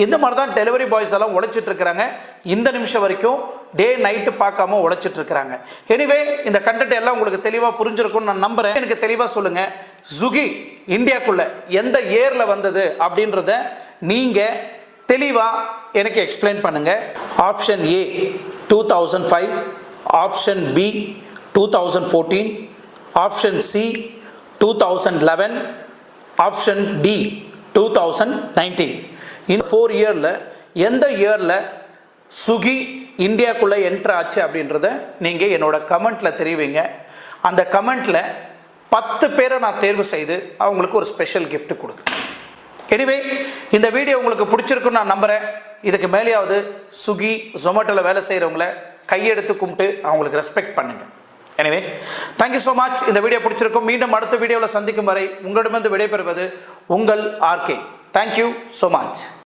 இந்த மாதிரி தான் டெலிவரி பாய்ஸ் எல்லாம் உழைச்சிட்டு இருக்கிறாங்க. இந்த நிமிஷம் வரைக்கும் டே நைட்டு பார்க்காம உழைச்சிட்டு இருக்கிறாங்க. எனிவே இந்த கண்டென்ட் எல்லாம் உங்களுக்கு தெளிவாக புரிஞ்சிருக்கும்னு நான் நம்புறேன். எனக்கு தெளிவாக சொல்லுங்க, ஸ்விக்கி இந்தியாக்குள்ள எந்த இயர்ல வந்தது அப்படின்றத நீங்க தெளிவா எனக்கு எக்ஸ்பிளைன் பண்ணுங்க. Option A 2005, option B 2014, option C 2011, option D 2019. இந்த 4 இயரில் எந்த இயரில் ஸ்விக்கி இந்தியாக்குள்ளே என்ட்ரு ஆச்சு அப்படின்றத நீங்கள் என்னோட கமெண்ட்டில் தெரிவிங்க. அந்த கமெண்ட்டில் 10 பேரை நான் தேர்வு செய்து அவங்களுக்கு ஒரு ஸ்பெஷல் கிஃப்ட் கொடுக்குறேன். எனிவே இந்த வீடியோ உங்களுக்கு பிடிச்சிருக்குன்னு நான் நம்புகிறேன். இதுக்கு மேலேயாவது ஸ்விக்கி ஜொமேட்டோவில் வேலை செய்கிறவங்கள கையெடுத்து கும்பிட்டு அவங்களுக்கு ரெஸ்பெக்ட் பண்ணுங்கள். எனவே தேங்க்யூ ஸோ மச். இந்த வீடியோ பிடிச்சிருக்கும். மீண்டும் அடுத்த வீடியோவில் சந்திக்கும் வரை உங்களிடமிருந்து விடைபெறுவது உங்கள் ஆர்கே. Thank you so much.